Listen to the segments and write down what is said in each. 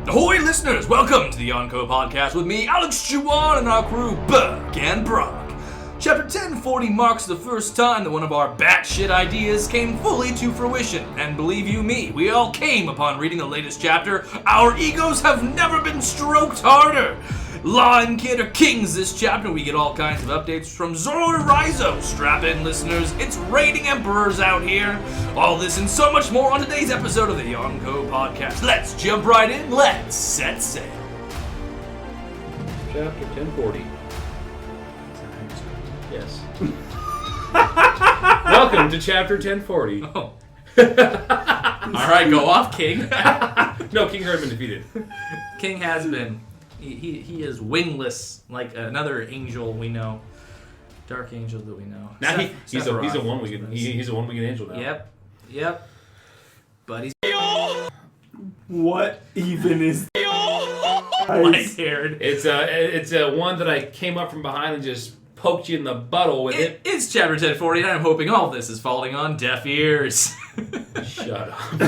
Ahoy, listeners! Welcome to the Yonko Podcast with me, Alex Juwan, and our crew, Burke and Brock. Chapter 1040 marks the first time that one of our batshit ideas came fully to fruition. And believe you me, we all came upon reading the latest chapter. Our egos have never been stroked harder. Law and Kid are kings this chapter. We get all kinds of updates from Zoro to Raizo. Strap in, listeners. It's raiding emperors out here. All this and so much more on today's episode of the Yonko Podcast. Let's jump right in. Let's set sail. Chapter 1040. Yes. Welcome to Chapter 1040. Oh. Alright, go off, King. No, King has been defeated. King has been. He is wingless, like another angel we know. Dark angel that we know. Now he's a one-winged angel now. Yep. But he's what even is light-haired. It's a one that I came up from behind and just poked you in the butthole with it. It's Chapter 1040, and I'm hoping all this is falling on deaf ears. Shut up.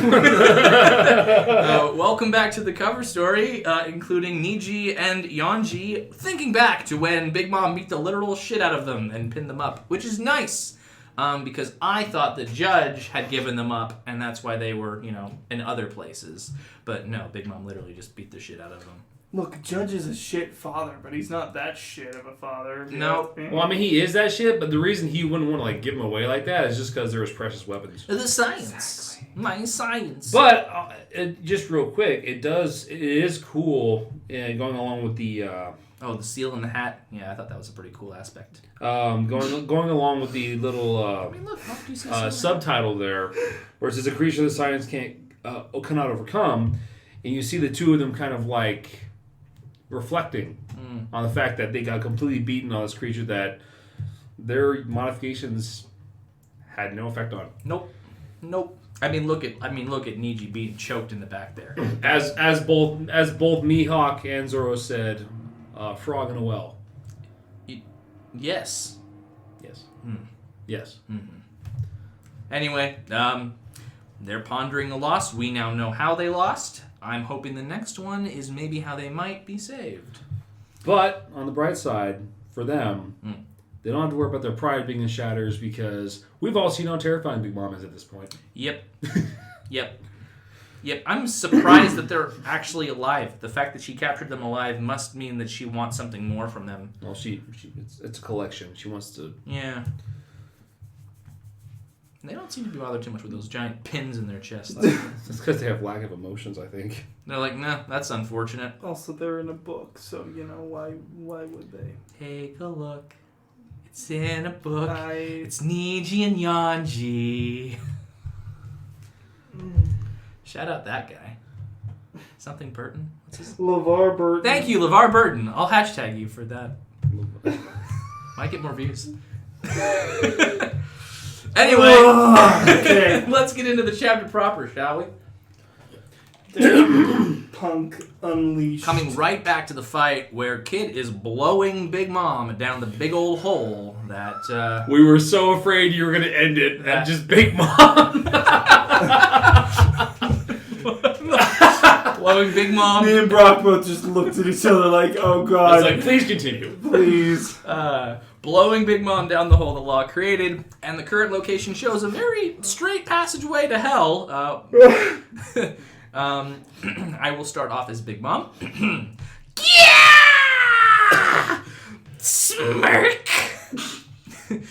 Welcome back to the cover story, including Niji and Yonji thinking back to when Big Mom beat the literal shit out of them and pinned them up, which is nice, because I thought the judge had given them up, and that's why they were, in other places. But no, Big Mom literally just beat the shit out of them. Look, Judge is a shit father, but he's not that shit of a father. No. Well, I mean, he is that shit, but the reason he wouldn't want to give him away like that is just because there was precious weapons. The science. Exactly. My science. But, just real quick, it is cool going along with the... the seal in the hat. Yeah, I thought that was a pretty cool aspect. Going along with the little subtitle there, where it says a creature the science cannot overcome, and you see the two of them kind of like reflecting on the fact that they got completely beaten on this creature that their modifications had no effect on. Nope. I mean, look at Niji being choked in the back there. As both Mihawk and Zoro said, frog in a well. Yes. Yes. Yes. Mm-hmm. Anyway, they're pondering the loss. We now know how they lost. I'm hoping the next one is maybe how they might be saved. But, on the bright side, for them, they don't have to worry about their pride being in shatters because we've all seen how terrifying Big Mom is at this point. Yep. I'm surprised that they're actually alive. The fact that she captured them alive must mean that she wants something more from them. Well, it's a collection. She wants to... Yeah. They don't seem to be bothered too much with those giant pins in their chest. It's because they have lack of emotions, I think. They're like, nah, that's unfortunate. Also, they're in a book, so, why would they? Take a look. It's in a book. It's Niji and Yonji. Shout out that guy. Something Burton? What's his? LeVar Burton. Thank you, LeVar Burton. I'll hashtag you for that. Might get more views. Anyway, okay. Let's get into the chapter proper, shall we? Punk Unleashed. Coming right back to the fight where Kid is blowing Big Mom down the big old hole that... we were so afraid you were going to end it at just Big Mom. Blowing Big Mom. Me and Brock both just looked at each other like, oh God. I was like, please continue. Please. Blowing Big Mom down the hole the law created, and the current location shows a very straight passageway to hell. I will start off as Big Mom. Yeah! Smirk!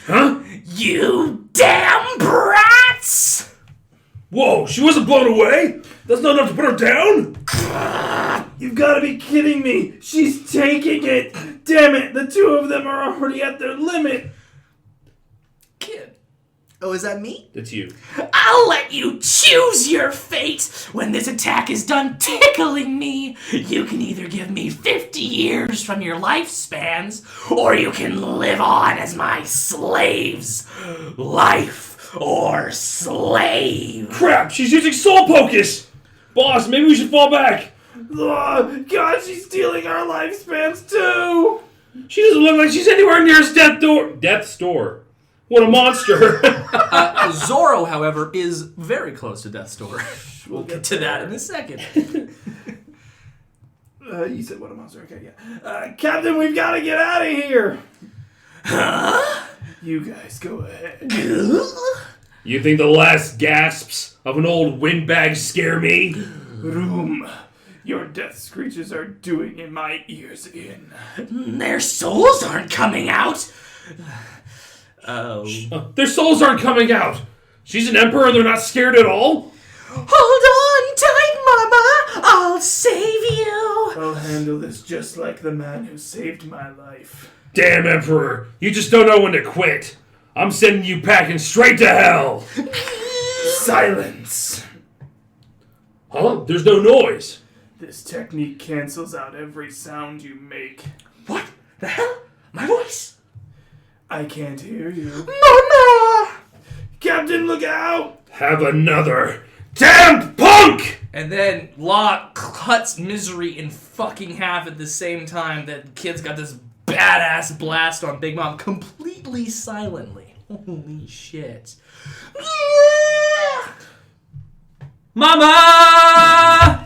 Huh? You damn brats! Whoa, she wasn't blown away? That's not enough to put her down? You've got to be kidding me. She's taking it. Damn it, the two of them are already at their limit. Kid. Oh, is that me? It's you. I'll let you choose your fate when this attack is done tickling me. You can either give me 50 years from your lifespans, or you can live on as my slaves. Life or slave. Crap, she's using soul focus! Boss, maybe we should fall back. God, she's stealing our lifespans too. She doesn't look like she's anywhere near his death's door. What a monster! Zoro, however, is very close to death's door. We'll get to that in a second. You said what a monster. Okay, yeah. Captain, we've got to get out of here. Huh? You guys go ahead. You think the last gasps of an old windbag scare me? Room. Your death screeches are doing in my ears again. Their souls aren't coming out. Oh. Their souls aren't coming out. She's an emperor and they're not scared at all? Hold on tight, Mama. I'll save you. I'll handle this just like the man who saved my life. Damn, Emperor. You just don't know when to quit. I'm sending you packing straight to hell. Silence. Huh? There's no noise. This technique cancels out every sound you make. What the hell? My voice? I can't hear you. Mama! Captain, look out! Have another. Damn punk! And then Law cuts Misery in fucking half at the same time that kid's got this badass blast on Big Mom completely silently. Holy shit. Mama!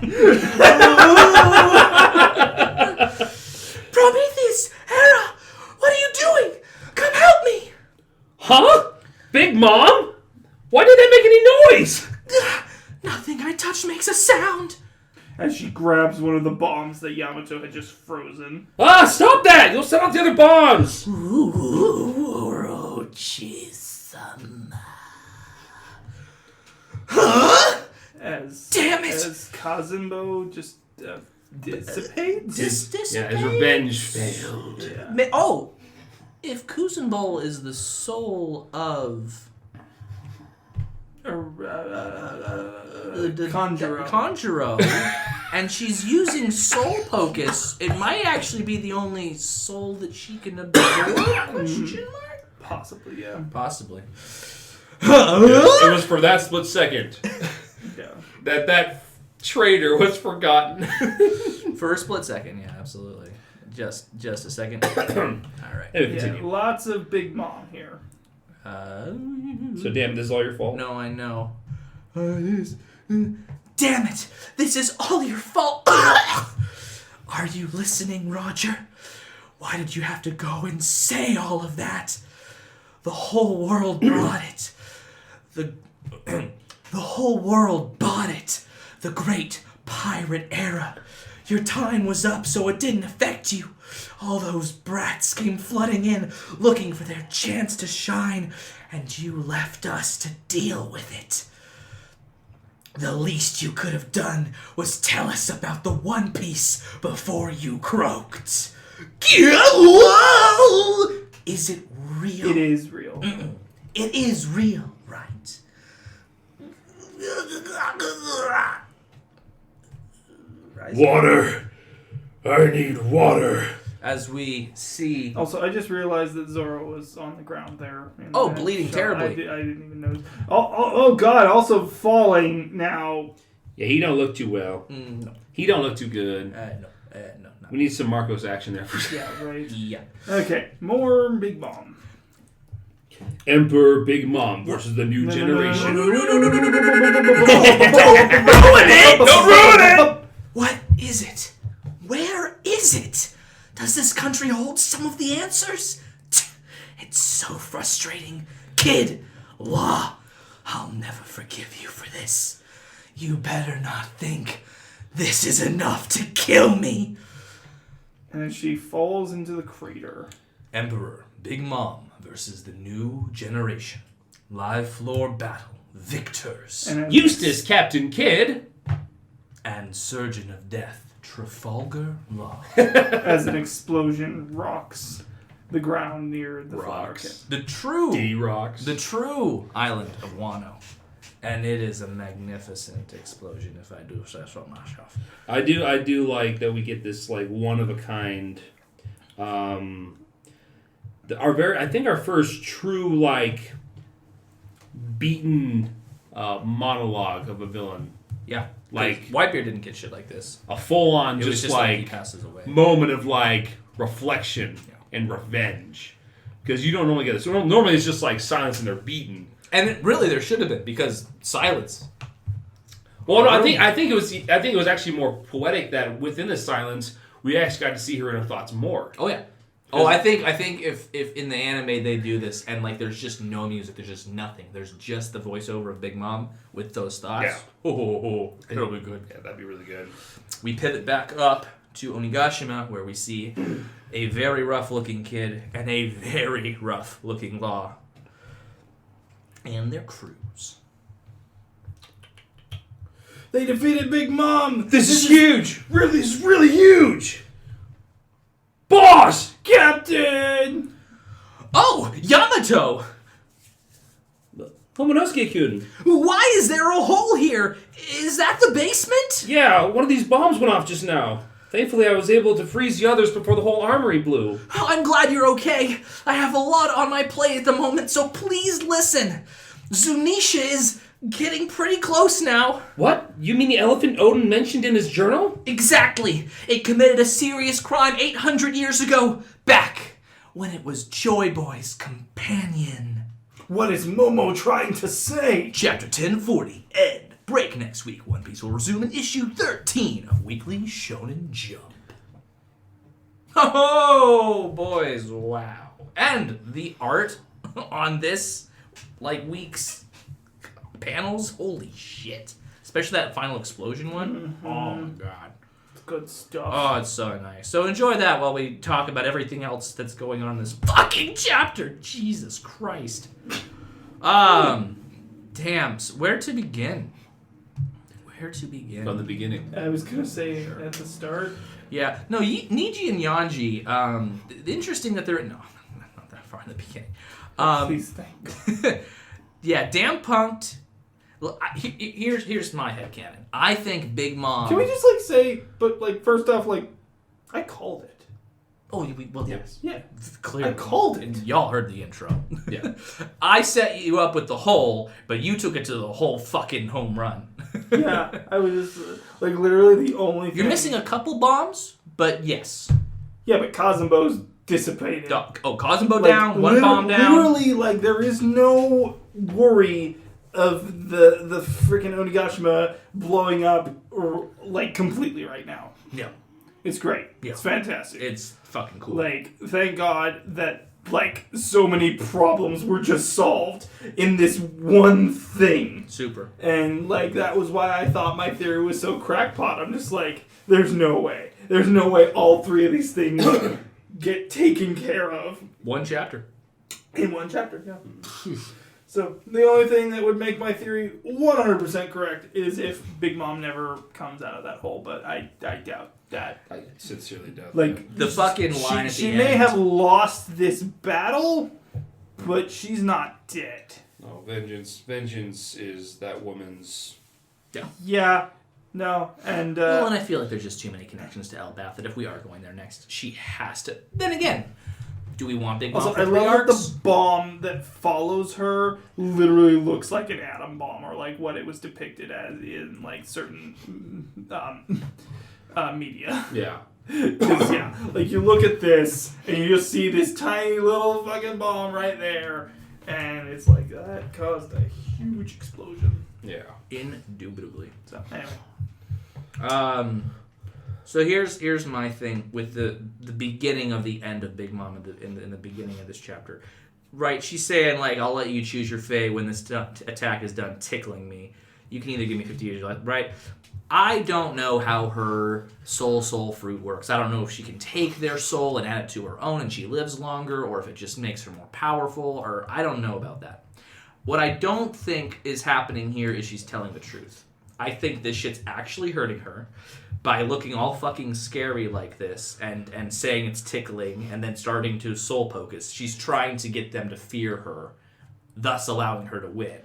Prometheus! Hera! What are you doing? Come help me! Huh? Big Mom? Why did that make any noise? Nothing I touch makes a sound. As she grabs one of the bombs that Yamato had just frozen. Ah, stop that! You'll set off the other bombs! Orochi-sama. Huh? Damn it! As Kazenbo just dissipates? Dissipate? Yeah, his revenge failed. Yeah. If Kuzenbo is the soul of Conjuro, and she's using soul pocus, it might actually be the only soul that she can absorb? Question mark? Possibly, yeah. Possibly. It was for that split second Yeah. that traitor was forgotten. For a split second, yeah, absolutely. Just a second. All right. Anyway, Yeah, continue. lots of Big Mom here. So damn, this is all your fault? No, I know. Damn it! This is all your fault! Are you listening, Roger? Why did you have to go and say all of that? The whole world brought it. The whole world bought it. The great pirate era. Your time was up, so it didn't affect you. All those brats came flooding in, looking for their chance to shine, and you left us to deal with it. The least you could have done was tell us about the One Piece before you croaked. Is it real? It is real. It is real, right? Water. I need water. As we see... Also, I just realized that Zoro was on the ground there. In Oh, that bleeding shot. terribly. I didn't even notice. Oh, God, also falling now. Yeah, he don't look too well. No. He don't look too good. No. We need some Marcos action there for Yeah, right. Yeah. Okay, more Big Mom. Emperor Big Mom versus the new generation. Don't ruin it! Don't ruin it! What is it? Where is it? Does this country hold some of the answers? It's so frustrating. Kid, Law, I'll never forgive you for this. You better not think this is enough to kill me. And then she falls into the crater. Emperor Big Mom versus the new generation. Live floor battle. Victors. And Eustace, Captain Kidd. And Surgeon of Death, Trafalgar Law. as an explosion rocks the ground near the flower pit. The true D-Rocks. The true island of Wano. And it is a magnificent explosion, if I do say so myself. I do like that we get this like one of a kind. I think our first true like beaten monologue of a villain. Yeah. Like Whitebeard didn't get shit like this. a full on It was just just like he like passes away. moment of like reflection Yeah. and revenge. Because you don't normally get this. Normally it's just like silence and they're beaten. And really, there should have been, because silence. Well, no, I think it was actually more poetic that within the silence we actually got to see her inner thoughts more. Oh yeah. Oh, I think if in the anime they do this and like there's just no music, there's just nothing. There's just the voiceover of Big Mom with those thoughts. Yeah. It'll be good. Yeah, that'd be really good. We pivot back up to Onigashima, where we see a very rough-looking kid and a very rough-looking Law and their crews. They defeated Big Mom. This is huge. This is really huge. Boss! Captain! Oh, Yamato! Momonosuke-kun. Why is there a hole here? Is that the basement? Yeah, one of these bombs went off just now. Thankfully, I was able to freeze the others before the whole armory blew. Oh, I'm glad you're okay. I have a lot on my plate at the moment, so please listen. Zunisha is getting pretty close now. What? You mean the elephant Odin mentioned in his journal? Exactly. It committed a serious crime 800 years ago, back when it was Joy Boy's companion. What is Momo trying to say? Chapter 1040, End. Break next week. One Piece will resume in issue 13 of Weekly Shonen Jump. Oh, boys, wow. And the art on this, week's panels, holy shit. Especially that final explosion one. Mm-hmm. Oh, my God. It's good stuff. Oh, it's so nice. So enjoy that while we talk about everything else that's going on in this fucking chapter. Jesus Christ. Damn. So where to begin? From the beginning. I was going to say at the start. Yeah. No, Niji and Yanji, interesting that they're... No, not that far in the beginning. Please thank. Yeah, damn punked. Look, here's my headcanon. I think Big Mom... Can we just, say... But, first off, I called it. Oh, well, yes. Yeah. Clearly. I called it. Y'all heard the intro. Yeah. I set you up with the hole, but you took it to the whole fucking home run. Yeah, I was just, literally the only thing. You're missing a couple bombs, but yes. Yeah, but Kazenbo's dissipated. Kazenbo down, one bomb down. Literally, there is no worry of the freaking Onigashima blowing up, completely right now. Yeah. It's great. Yeah. It's fantastic. It's fucking cool. Thank God that, so many problems were just solved in this one thing. Super. And, that was why I thought my theory was so crackpot. I'm just there's no way. There's no way all three of these things get taken care of. One chapter. In one chapter, yeah. So, the only thing that would make my theory 100% correct is if Big Mom never comes out of that hole, but I doubt that. I sincerely doubt the fucking line at the end. She may have lost this battle, but she's not dead. No, vengeance is that woman's... Yeah. No, and... Well, and I feel like there's just too many connections to Elbath that if we are going there next, she has to... Then again, do we want Big Mom also, for I 3 love that arcs? the bomb that follows her literally looks like an atom bomb, or what it was depicted as in, certain media. Yeah. Because, you look at this, and you just see this tiny little fucking bomb right there, and it's that caused a huge explosion. Yeah. Indubitably. So, anyway. So here's my thing with the beginning of the end of Big Mom in the beginning of this chapter. Right, she's saying, I'll let you choose your fate when this attack is done tickling me. You can either give me 50 years of life, right? I don't know how her soul fruit works. I don't know if she can take their soul and add it to her own and she lives longer, or if it just makes her more powerful, or I don't know about that. What I don't think is happening here is she's telling the truth. I think this shit's actually hurting her by looking all fucking scary like this and saying it's tickling and then starting to soul focus. She's trying to get them to fear her, thus allowing her to win.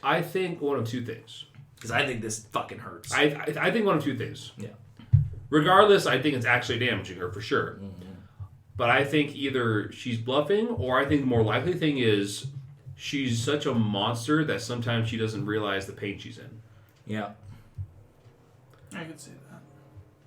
I think one of two things. Because I think this fucking hurts. I think one of two things. Yeah. Regardless, I think it's actually damaging her for sure. Mm-hmm. But I think either she's bluffing, or I think the more likely thing is she's such a monster that sometimes she doesn't realize the pain she's in. Yeah. I could see that.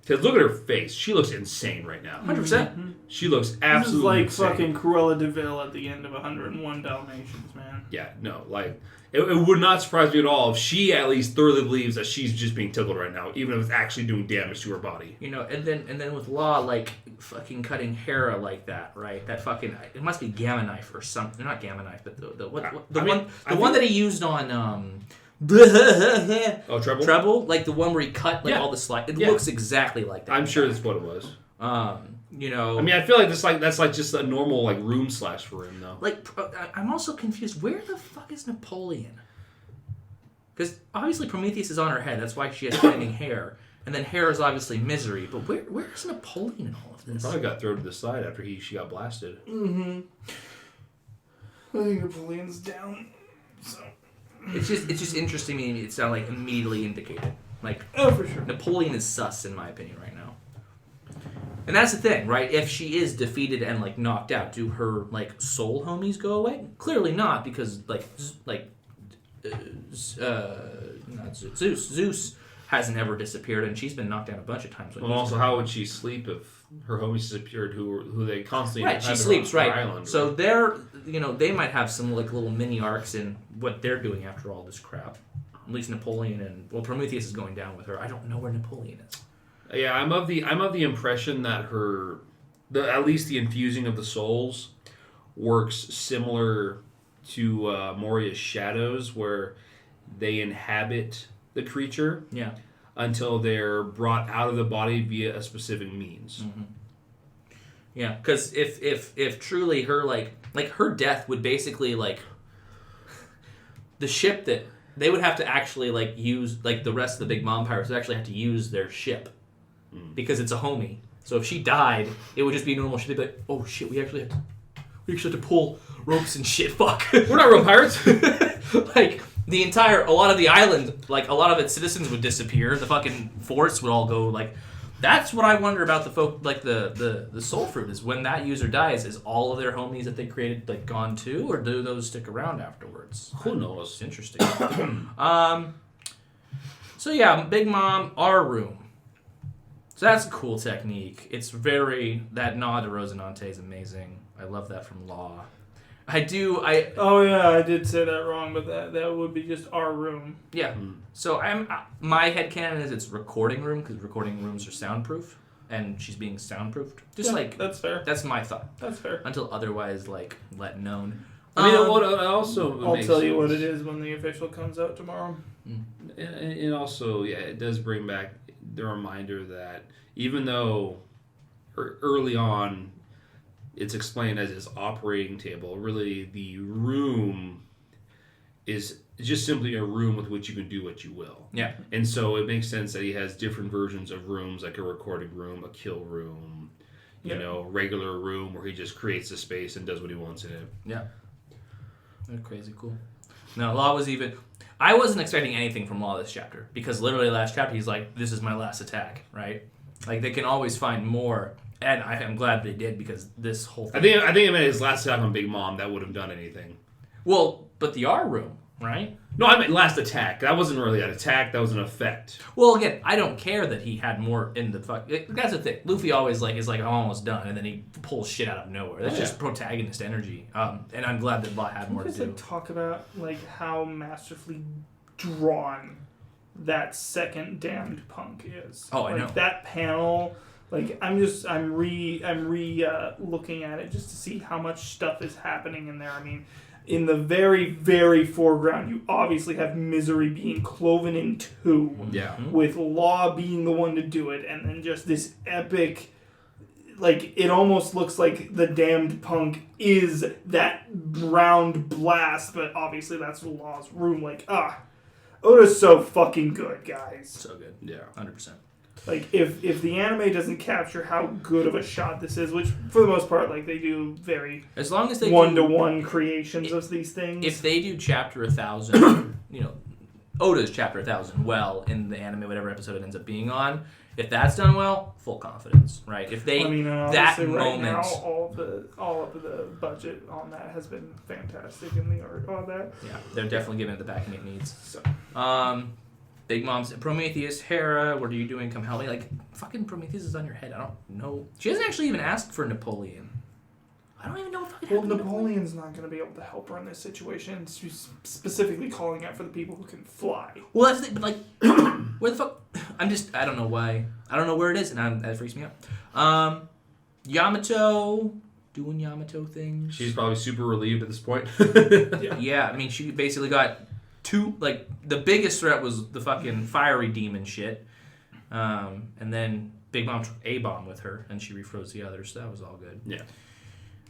Because look at her face. She looks insane right now. 100%. She looks absolutely This is like insane. fucking Cruella de Vil at the end of 101 Dalmatians, man. Yeah, no, like, it would not surprise me at all if she at least thoroughly believes that she's just being tickled right now, even if it's actually doing damage to her body. You know, and then with Law, like, fucking cutting Hera like that, right? That fucking, it must be Gamma Knife or something. Not Gamma Knife, but the one that he used on, Oh, Treble? like the one where he cut, like, all the slide. It looks exactly like that. I'm sure that's what it was. You know, I mean, I feel like that's like just a normal like room slash for him, though. like, I'm also confused. Where the fuck is Napoleon? Because obviously Prometheus is on her head. That's why she has shining hair. And then hair is obviously misery. But where's Napoleon in all of this? Probably got thrown to the side after she got blasted. Mm-hmm. I think Napoleon's down. So It's just interesting to me. It's not like immediately indicated. Like, oh, for sure. Napoleon is sus in my opinion right now. And that's the thing, right? If she is defeated and like knocked out, do her like soul homies go away? Clearly not, because Zeus hasn't ever disappeared, and she's been knocked down a bunch of times. Well, also, how would she sleep if her homies disappeared? Who they constantly right? She sleeps, right? Island, so they're they might have some like little mini arcs in what they're doing after all this crap. At least Napoleon and Prometheus is going down with her. I don't know where Napoleon is. Yeah, I'm of the impression that at least the infusing of the souls works similar to Moria's shadows, where they inhabit the creature until they're brought out of the body via a specific means. Mm-hmm. Yeah, because if truly her like her death would basically like the ship that they would have to actually like use, like the rest of the Big Mom pirates would actually have to use their ship. Because it's a homie. So if she died, it would just be a normal shit. They'd be like, oh shit, we actually have to pull ropes and shit, fuck. We're not real pirates. Like, a lot of the island, like, a lot of its citizens would disappear. The fucking forts would all go, like, that's what I wonder about the folk, like, the soul fruit, is when that user dies, is all of their homies that they created, like, gone too, or do those stick around afterwards? Who knows? It's interesting. So yeah, Big Mom, our room. So that's a cool technique. It's that nod to Rosinante is amazing. I love that from Law. Oh yeah, I did say that wrong, but that would be just our room. Yeah. So my headcanon is it's recording room, because recording rooms are soundproof, and she's being soundproofed. That's fair. That's my thought. That's fair. Until otherwise, like, let known. I mean, I'll tell you what it is when the official comes out tomorrow. And also, yeah, it does bring back the reminder that even though early on it's explained as his operating table, really the room is just simply a room with which you can do what you will. Yeah. And so it makes sense that he has different versions of rooms, like a recording room, a kill room, regular room where he just creates the space and does what he wants in it. Yeah. They're crazy cool. No, Law was even... I wasn't expecting anything from Law this chapter, because literally last chapter he's like, this is my last attack, right? Like, they can always find more, and I'm glad they did, because this whole thing... I think it meant his last attack on Big Mom, that would have done anything. Well, but the R room, right? No, I meant last attack. That wasn't really an attack, that was an effect. Well, again, I don't care that he had more in the fuck... That's the thing. Luffy always is like, I'm almost done, and then he pulls shit out of nowhere. That's just protagonist energy. And I'm glad that Law had more to do. Talk about how masterfully drawn that second damned punk is. Oh, I know. That panel, I'm looking at it just to see how much stuff is happening in there. I mean, in the very, very foreground, you obviously have Misery being cloven in two. Yeah. With Law being the one to do it, and then just this epic... it almost looks like the damned punk is that round blast, but obviously that's Law's room. Oda's so fucking good, guys. So good. Yeah. 100%. If the anime doesn't capture how good of a shot this is, which for the most part, they do very as long as they one-to-one creations of these things. If they do chapter 1,000, Oda's chapter 1,000 well in the anime, whatever episode it ends up being on, if that's done well, full confidence, right? If they that right moment, now, all of the budget on that has been fantastic, in the art on that. Yeah, they're definitely giving it the backing it needs. So, Big Mom's Prometheus, Hera, what are you doing? Come help me. Like, fucking Prometheus is on your head. I don't know. She hasn't actually even asked for Napoleon. I don't even know if Napoleon's not going to be able to help her in this situation. She's specifically calling out for the people who can fly. Well, that's the, but like, where the fuck? I don't know why. I don't know where it is, and that freaks me out. Yamato doing Yamato things. She's probably super relieved at this point. Yeah, I mean, she basically got two. Like, the biggest threat was the fucking fiery demon shit, and then Big Mom A-bomb with her, and she refroze the others. So that was all good. Yeah.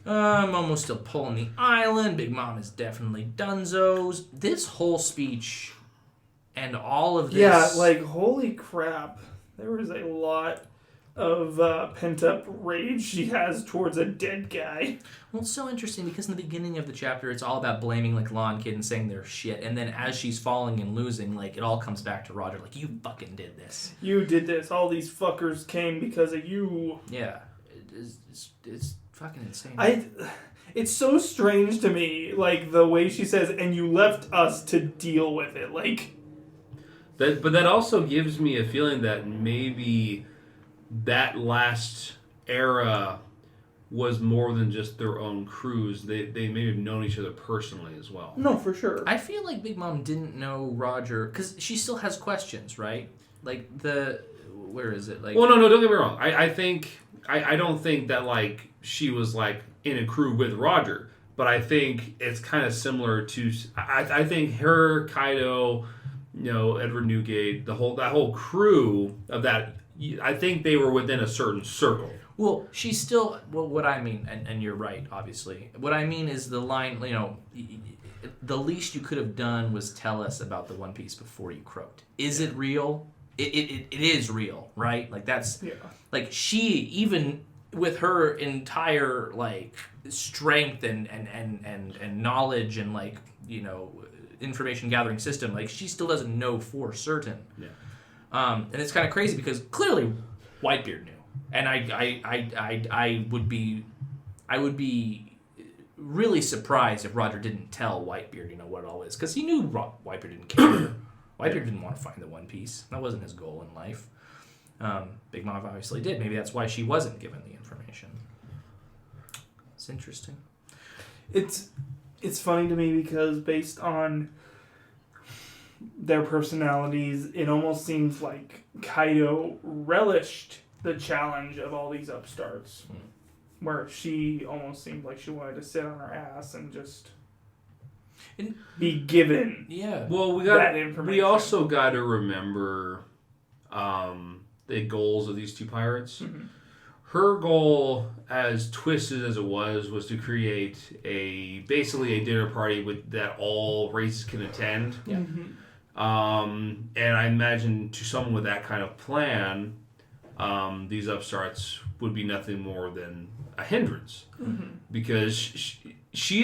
Momo's still pulling the island. Big Mom is definitely dunzos. This whole speech and all of this... Yeah, like, holy crap. There was a lot of pent-up rage she has towards a dead guy. Well, it's so interesting because in the beginning of the chapter, it's all about blaming, like, Law and Kid and saying they're shit. And then as she's falling and losing, like, it all comes back to Roger. Like, you fucking did this. You did this. All these fuckers came because of you. Yeah. It's fucking insane. It's so strange to me, like, the way she says, and you left us to deal with it. Like... But that also gives me a feeling that maybe that last era was more than just their own crews. They may have known each other personally as well. No, for sure. I feel like Big Mom didn't know Roger, because she still has questions, right? Like, where is it? Like, well, no, don't get me wrong. I don't think that, like, she was, like, in a crew with Roger. But I think it's kind of similar to... I think her, Kaido, Edward Newgate, that whole crew of that... I think they were within a certain circle. Well, she's still... Well, what I mean, and you're right, obviously. What I mean is the line, the least you could have done was tell us about the One Piece before you croaked. Is it real? It is real, right? Like, that's... Yeah. Like, she, even with her entire, like, strength and knowledge and, like, information gathering system, like, she still doesn't know for certain. Yeah. And it's kind of crazy because clearly Whitebeard knew. And I would be really surprised if Roger didn't tell Whitebeard, what it all is. Because he knew Whitebeard didn't care. Whitebeard didn't want to find the One Piece. That wasn't his goal in life. Big Mom obviously did. Maybe that's why she wasn't given the information. It's interesting. It's funny to me because based on their personalities, it almost seems like Kaido relished the challenge of all these upstarts. Where she almost seemed like she wanted to sit on her ass and just be given well, that information. We also got to remember the goals of these two pirates. Mm-hmm. Her goal, as twisted as it was to create basically a dinner party that all races can attend. Yeah. Mm-hmm. And I imagine to someone with that kind of plan, these upstarts would be nothing more than a hindrance. Mm-hmm. Because she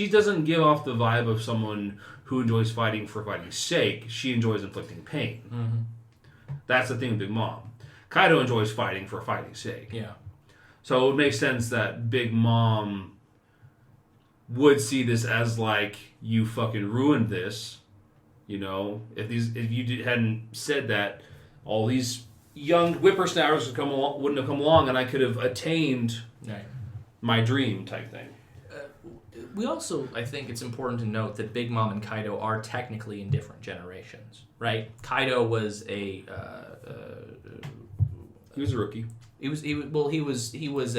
doesn't give off the vibe of someone who enjoys fighting for fighting's sake. She enjoys inflicting pain. Mm-hmm. That's the thing with Big Mom. Kaido enjoys fighting for fighting's sake. Yeah. So it would make sense that Big Mom would see this as like, you fucking ruined this. If you hadn't said that, all these young whippersnappers wouldn't have come along, and I could have attained my dream type thing. We also, I think it's important to note that Big Mom and Kaido are technically in different generations, right? Kaido was he was a rookie. He was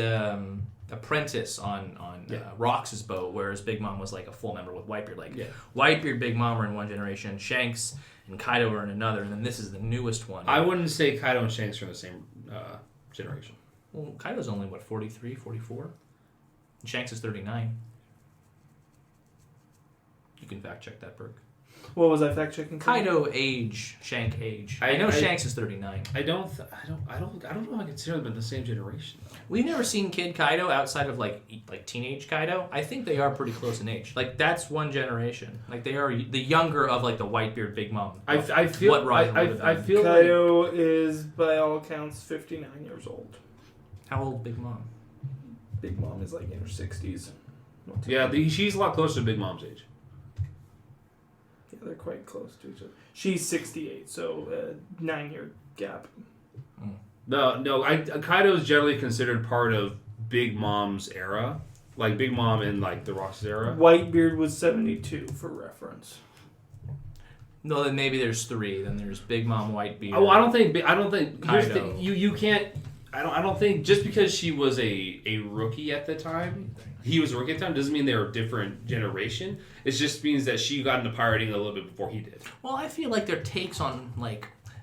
apprentice on Rox's boat, whereas Big Mom was like a full member with Whitebeard. Whitebeard, Big Mom are in one generation, Shanks and Kaido are in another, and then this is the newest one. I wouldn't say Kaido and Shanks are in the same generation. Well, Kaido's only, 43, 44? And Shanks is 39. You can fact check that, Burke. What was I fact checking? Kaido age, Shank age. I know Shanks is 39. I don't know if I consider them in the same generation, though. We've never seen Kid Kaido outside of like teenage Kaido. I think they are pretty close in age. Like, that's one generation. Like, they are the younger of like the Whitebeard Big Mom. I feel Kaido is by all accounts 59 years old. How old Big Mom? Big Mom is like in her 60s. Yeah, she's a lot closer to Big Mom's age. Yeah, they're quite close to each other. She's 68, so 9-year gap. No, Kaido is generally considered part of Big Mom's era, like Big Mom in like the Rock's era. Whitebeard was 72 for reference. No, then maybe there's 3. Then there's Big Mom, Whitebeard. Oh, I don't think. Kaido. You can't. I don't think just because she was a rookie at the time, he was a rookie at the time, doesn't mean they were a different generation. It just means that she got into pirating a little bit before he did. Well, I feel like their takes on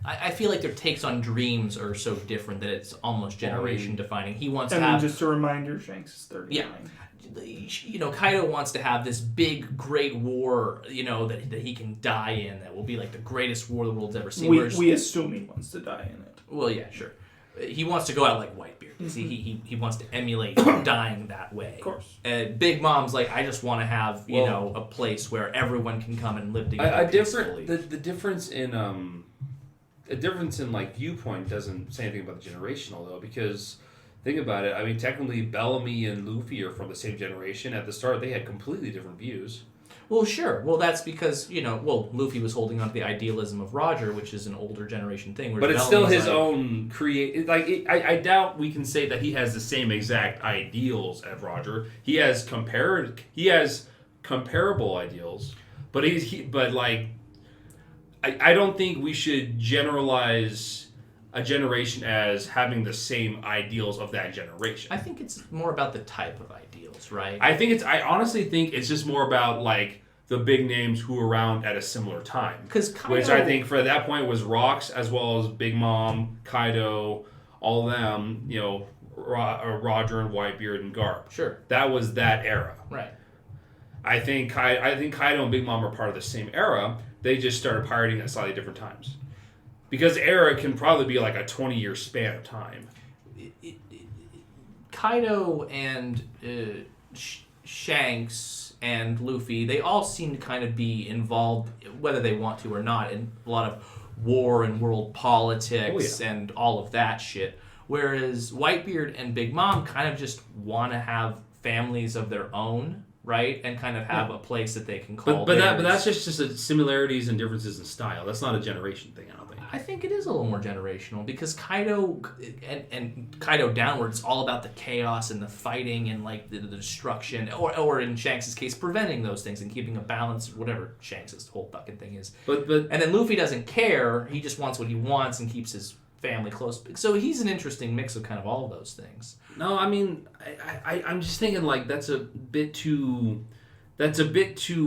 I feel like their takes on dreams are so different that it's almost generation defining. He wants to have. And just a reminder, Shanks is 39. Yeah. Kaido wants to have this big, great war, that he can die in. That will be like the greatest war the world's ever seen. We assume he wants to die in it. Well, yeah, sure. He wants to go out like Whitebeard. Mm-hmm. He wants to emulate dying that way. Of course. Big Mom's like, I just want to have a place where everyone can come and live together peacefully. The difference in a difference in like viewpoint doesn't say anything about the generational though, because think about it. I mean, technically, Bellamy and Luffy are from the same generation. At the start, they had completely different views. Well, sure. Well, that's because Luffy was holding on to the idealism of Roger, which is an older generation thing. But it's still his own I doubt we can say that he has the same exact ideals as Roger. He has comparable ideals, but I don't think we should generalize a generation as having the same ideals of that generation. I think it's more about the type of ideals, right? I honestly think it's just more about like the big names who were around at a similar time. Which I think for that point was Rocks as well as Big Mom, Kaido, all of them, Roger and Whitebeard and Garp. Sure. That was that era. Right. I think Kaido and Big Mom are part of the same era. They just started pirating at slightly different times. Because era can probably be like a 20-year span of time. Kaido and Shanks and Luffy, they all seem to kind of be involved, whether they want to or not, in a lot of war and world politics and all of that shit. Whereas Whitebeard and Big Mom kind of just want to have families of their own, right? And kind of have a place that they can call But that's just similarities and differences in style. That's not a generation thing, I don't think. I think it is a little more generational because Kaido and Kaido downward, it's all about the chaos and the fighting and like the destruction, or in Shanks' case, preventing those things and keeping a balance, whatever Shanks' whole fucking thing is. But and then Luffy doesn't care; he just wants what he wants and keeps his family close. So he's an interesting mix of kind of all of those things. No, I mean, I'm just thinking like that's a bit too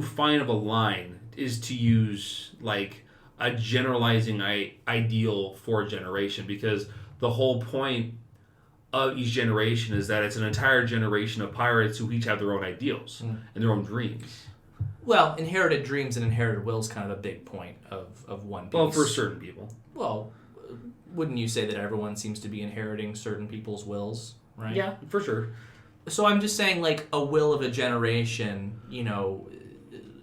fine of a line is to use like a generalizing ideal for a generation, because the whole point of each generation is that it's an entire generation of pirates who each have their own ideals and their own dreams. Well, inherited dreams and inherited will is kind of a big point of One Piece. Well, for certain people. Well, wouldn't you say that everyone seems to be inheriting certain people's wills, right? Yeah, for sure. So I'm just saying, like, a will of a generation,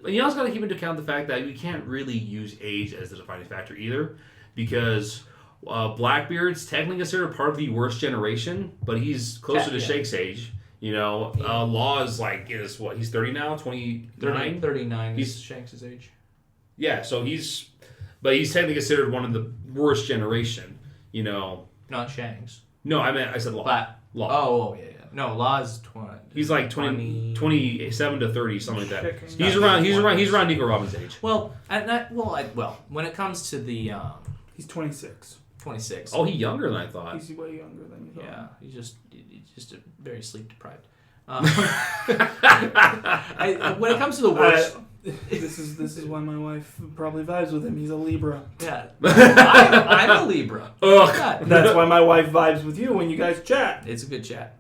But you also got to keep into account the fact that you can't really use age as the defining factor either, because Blackbeard's technically considered part of the worst generation, but he's closer to Shake's age. Law is like, he's 30 now? 29? 39 is Shanks' age. Yeah, so he's technically considered one of the worst generation, Not Shanks. No, I said Law. Law. Oh, yeah. No, Law's 20. He's like 27 to 30, something like that. He's around Nico Robin's age. Well, when it comes to the he's 26. 26. Oh, he's younger than I thought. He's way younger than you thought. Yeah, he's just very sleep deprived. When it comes to the worst, this is why my wife probably vibes with him. He's a Libra. Yeah, I'm a Libra. Ugh. That's why my wife vibes with you when you guys chat. It's a good chat.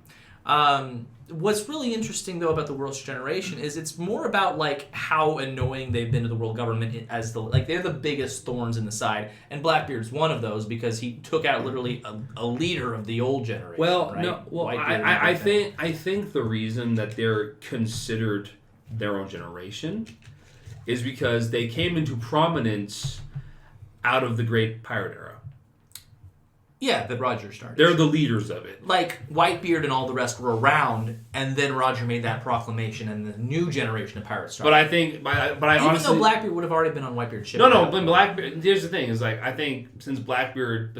What's really interesting though about the world's generation is it's more about like how annoying they've been to the world government as they're the biggest thorns in the side, and Blackbeard's one of those because he took out literally a leader of the old generation. Well, right? no, well, I think the reason that they're considered their own generation is because they came into prominence out of the Great Pirate Era. Yeah, that Roger started. They're the leaders of it. Like, Whitebeard and all the rest were around, and then Roger made that proclamation, and the new generation of pirates started. But I think, honestly... Even though Blackbeard would have already been on Whitebeard's ship. No, but Blackbeard... Here's the thing, is like, I think since Blackbeard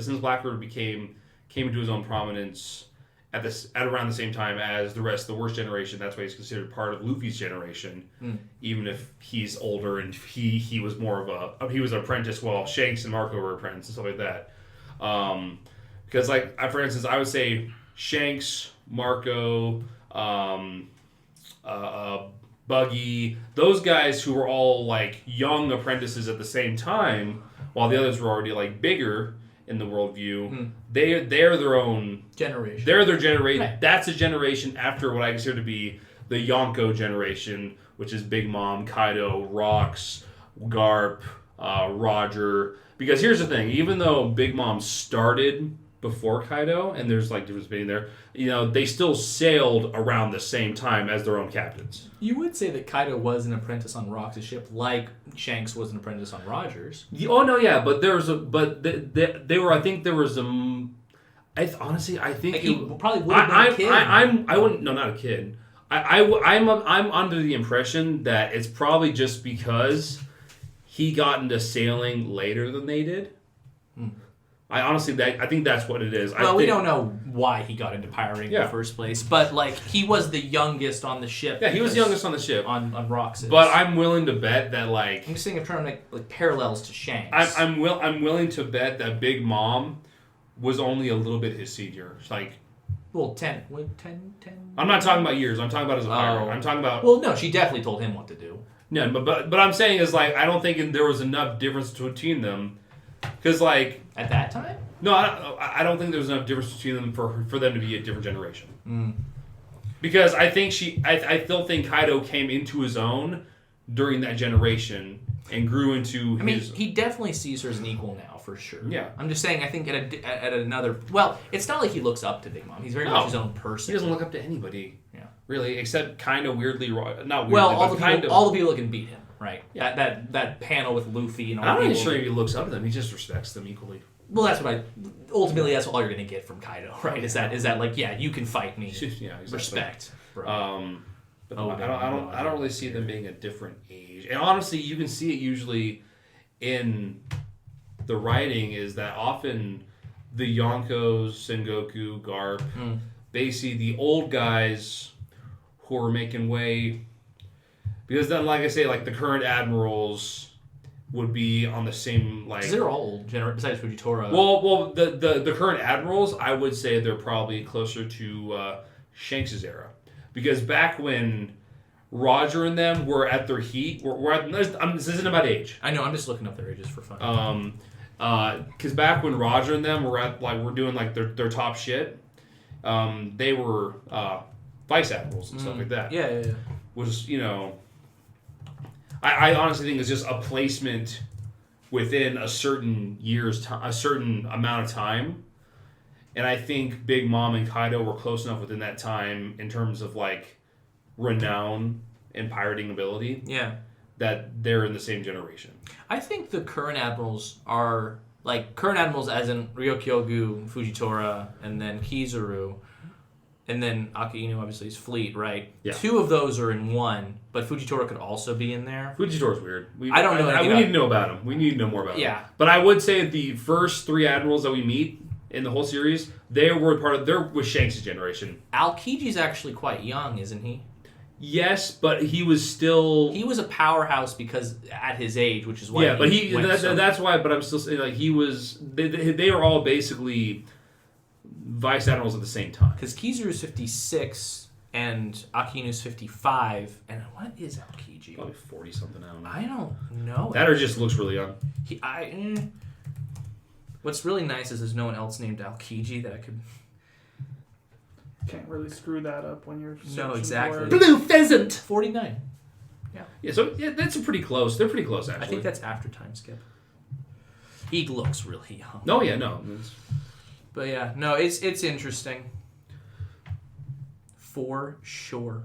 came into his own prominence at around the same time as the rest of the worst generation, that's why he's considered part of Luffy's generation, even if he's older and he was more of he was an apprentice while Shanks and Marco were apprentices and stuff like that. Because, like, for instance, I would say Shanks, Marco, Buggy, those guys who were all, like, young apprentices at the same time, while the others were already, like, bigger in the worldview, they're their own... generation. They're their generation. Right. That's a generation after what I consider to be the Yonko generation, which is Big Mom, Kaido, Rox, Garp, Roger... Because here's the thing, even though Big Mom started before Kaido, and there's like difference between there, they still sailed around the same time as their own captains. You would say that Kaido was an apprentice on Rox's ship, like Shanks was an apprentice on Roger's. Oh no, yeah, but there was they were. I think there was a. Honestly, I think like he probably would have been a kid. I wouldn't. No, not a kid. I'm under the impression that it's probably just because he got into sailing later than they did. I think that's what it is. Well, we don't know why he got into pirating in the first place, but like he was the youngest on the ship. Yeah, he was the youngest on the ship on Roxas. But I'm willing to bet that like I'm just saying, I'm trying to make like parallels to Shanks. I'm willing to bet that Big Mom was only a little bit his senior, like. Well, 10. I'm not talking about years. I'm talking about as a pirate. I'm talking about. Well, no, she definitely told him what to do. Yeah, but I'm saying is like I don't think there was enough difference between them, because like at that time. No, I don't think there was enough difference between them for them to be a different generation. Because I think I still think Kaido came into his own during that generation and grew into. I mean, he definitely sees her as an equal now, for sure. Yeah, I'm just saying. I think at another. Well, it's not like he looks up to Big Mom. He's very much his own person. He doesn't look up to anybody. Yeah. Really, except kind of weirdly, not weirdly, well, but all the people that can beat him, right? Yeah. That panel with Luffy and all. I'm not even sure if he looks up to them. He just respects them equally. Well, that's what ultimately that's all you're gonna get from Kaido, right? Is that like, yeah, you can fight me. Yeah, exactly. Respect, bro. But I don't really see them being a different age. And honestly, you can see it usually in the writing is that often the Yonkos, Sengoku, Garp, basically the old guys who are making way, because then, like I say, like the current admirals would be on the same like. They're all old, besides Fujitora. Well, the current admirals, I would say they're probably closer to Shanks' era, because back when Roger and them were at their heat, this isn't about age. I know, I'm just looking up their ages for fun. Because back when Roger and them were doing like their top shit, they were vice admirals and stuff like that. Yeah. Was I honestly think it's just a placement within a certain a certain amount of time, and I think Big Mom and Kaido were close enough within that time in terms of like renown and pirating ability. Yeah, that they're in the same generation. I think the current admirals are like current admirals, as in Ryokyogu, Fujitora, and then Kizaru. And then Akainu obviously is fleet, right? Yeah. 2 of those are in 1, but Fujitora could also be in there. Fujitora's weird. I don't know. We need to know about him. We need to know more about him. Yeah. But I would say the first 3 admirals that we meet in the whole series, they're with Shanks' generation. Aokiji's actually quite young, isn't he? Yes, but he was still. He was a powerhouse because at his age, which is why. Yeah, but that's why. But I'm still saying like he was. They were all basically vice admirals at the same time. Because Kizaru's 56 and Akinu's 55, and what is Aokiji? Probably 40 something. I don't know. That or just looks really young. What's really nice is there's no one else named Aokiji that I could. Can't really screw that up when you're. No, exactly. Blue pheasant. 49. Yeah. Yeah. So that's pretty close. They're pretty close actually. I think that's after time skip. He looks really young. No, yeah, no. But yeah, no, it's interesting. For sure.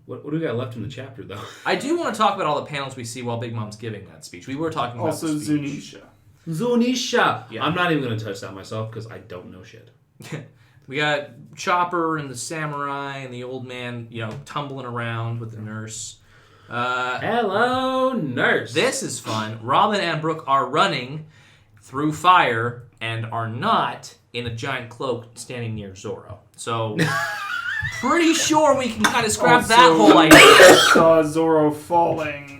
What do we got left in the chapter, though? I do want to talk about all the panels we see while Big Mom's giving that speech. We were talking about also the speech. Zunisha. Zunisha. Yeah. I'm not even going to touch that myself because I don't know shit. We got Chopper and the samurai and the old man, tumbling around with the nurse. Hello, nurse. This is fun. Robin and Brooke are running through fire and are not in a giant cloak standing near Zoro. So, pretty sure we can kind of scrap that whole idea. Saw Zoro falling.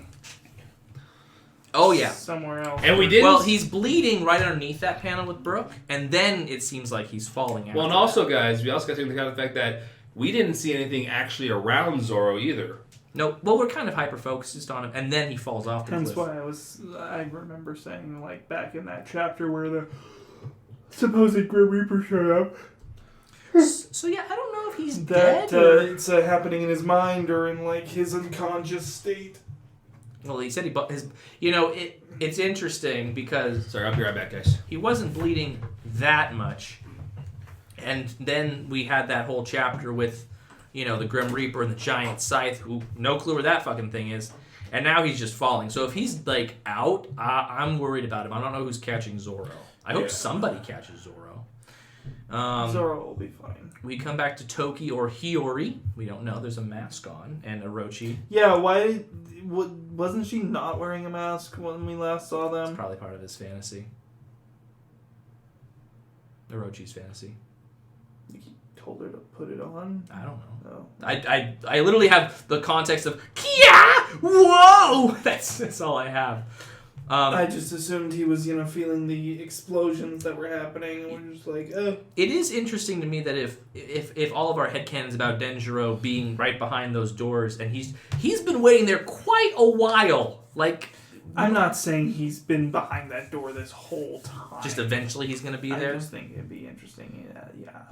Oh, yeah. Somewhere else. And we didn't. Well, he's bleeding right underneath that panel with Brooke, and then it seems like he's falling after Well, and also, guys, we also got to take into account the fact that we didn't see anything actually around Zoro either. No, well, we're kind of hyper-focused on him, and then he falls off the Hence cliff. why I remember saying, like, back in that chapter where the supposed Grim Reaper showed up. So, yeah, I don't know if he's That dead or... it's happening in his mind or in, like, his unconscious state. Well, he said it's interesting because... Sorry, I'll be right back, guys. He wasn't bleeding that much. And then we had that whole chapter with, the Grim Reaper and the giant scythe, who no clue where that fucking thing is. And now he's just falling. So if he's, out, I'm worried about him. I don't know who's catching Zoro. I hope somebody catches Zoro. Zoro will be fine. We come back to Toki or Hiyori. We don't know. There's a mask on. And Orochi. Yeah, why... wasn't she not wearing a mask when we last saw them? It's probably part of his fantasy. Orochi's fantasy. You told her to put it on? I don't know. No. I literally have the context of Kia! Whoa! That's all I have. I just assumed he was, feeling the explosions that were happening, and we're just like, oh. It is interesting to me that if all of our headcanons about Denjiro being right behind those doors, and he's been waiting there quite a while, I'm not saying he's been behind that door this whole time. Just eventually he's going to be there. I just think it'd be interesting, yeah.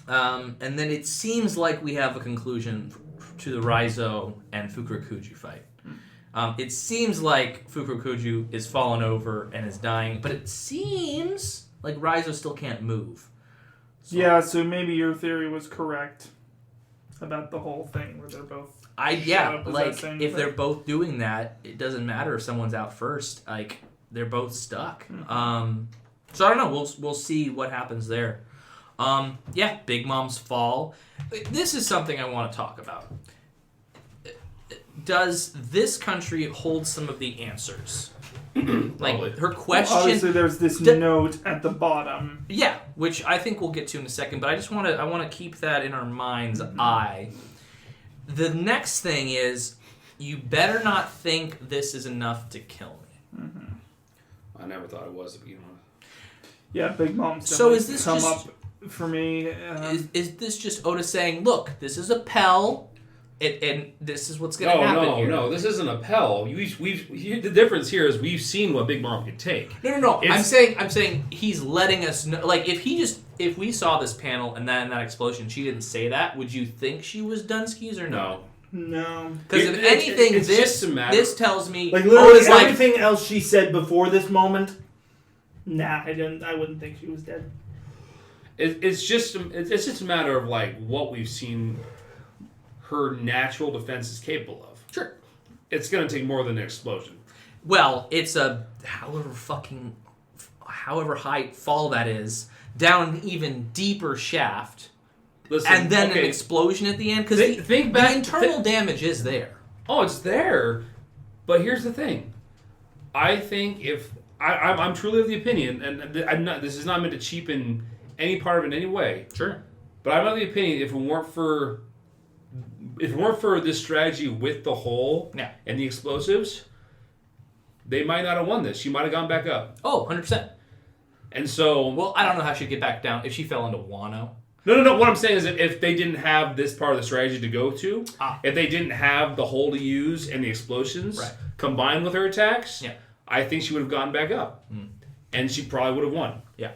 And then it seems like we have a conclusion to the Raizo and Fukurokuju fight. It seems like Fukurokuju is fallen over and is dying, but it seems like Raizo still can't move. So maybe your theory was correct about the whole thing where they're both if they're both doing that, it doesn't matter if someone's out first. They're both stuck. Mm-hmm. So I don't know. We'll see what happens there. Big Mom's fall. This is something I want to talk about. Does this country hold some of the answers? Her question... Well, obviously, there's this note at the bottom. Yeah, which I think we'll get to in a second, but I want to keep that in our mind's eye. The next thing is, you better not think this is enough to kill me. I never thought it was to begin with. Yeah, Big Mom's so is this come just, up for me. Is this just Oda saying, look, this is a Pell... and this is what's going to happen here. No, this isn't a Pell. The difference here is we've seen what Big Mom can take. No. I'm saying he's letting us know. If we saw this panel and then that explosion, she didn't say that. Would you think she was Dunskies or no? No. Because if anything, this tells me literally everything else she said before this moment. Nah, I wouldn't think she was dead. It's just a matter of what we've seen. Her natural defense is capable of. Sure. It's going to take more than an explosion. Well, it's a however high fall that is, down an even deeper shaft, and then an explosion at the end, because the internal damage is there. Oh, it's there. But here's the thing. I think if... I'm truly of the opinion, and this is not meant to cheapen any part of it in any way. Sure. But I'm of the opinion if it weren't for this strategy with the hole and the explosives, they might not have won this. She might have gone back up. Oh, 100%. And so... Well, I don't know how she'd get back down if she fell into Wano. No. What I'm saying is that if they didn't have this part of the strategy to go to, if they didn't have the hole to use and the explosions combined with her attacks, I think she would have gone back up. And she probably would have won. Yeah.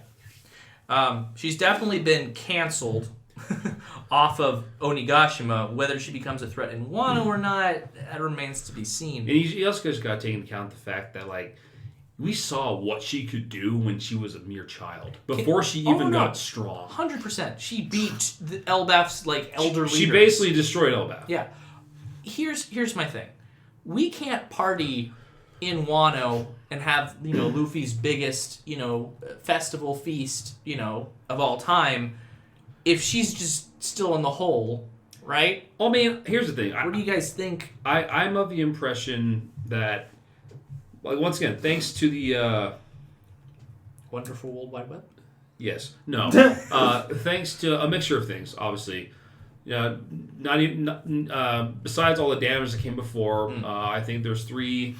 She's definitely been canceled off of Onigashima. Whether she becomes a threat in Wano or not, that remains to be seen. And you also just got to take into account the fact that, we saw what she could do when she was a mere child. Before she even got strong. 100%. She beat the Elbaf's, elder leaders. She basically destroyed Elbaf. Yeah. Here's my thing. We can't party in Wano and have, Luffy's biggest, festival feast, of all time, if she's just still in the hole, right? Well, I mean, here's the thing. What do you guys think? I'm of the impression that, like, once again, thanks to the Wonderful World Wide Web? Yes. No. Thanks to a mixture of things, obviously. Not even besides all the damage that came before, I think there's 3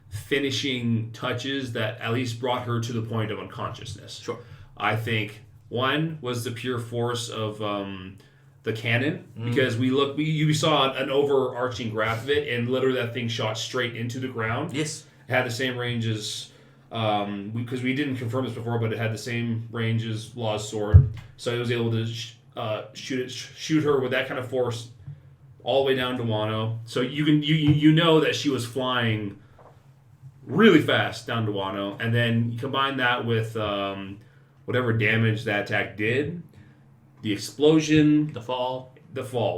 finishing touches that at least brought her to the point of unconsciousness. Sure. I think one was the pure force of the cannon, because we saw an overarching graph of it, and literally that thing shot straight into the ground. Yes. It had the same range as, because we didn't confirm this before, but it had the same range as Law's sword, so he was able to shoot her with that kind of force all the way down to Wano. So you know that she was flying really fast down to Wano, and then you combine that with whatever damage that attack did, the explosion, the fall,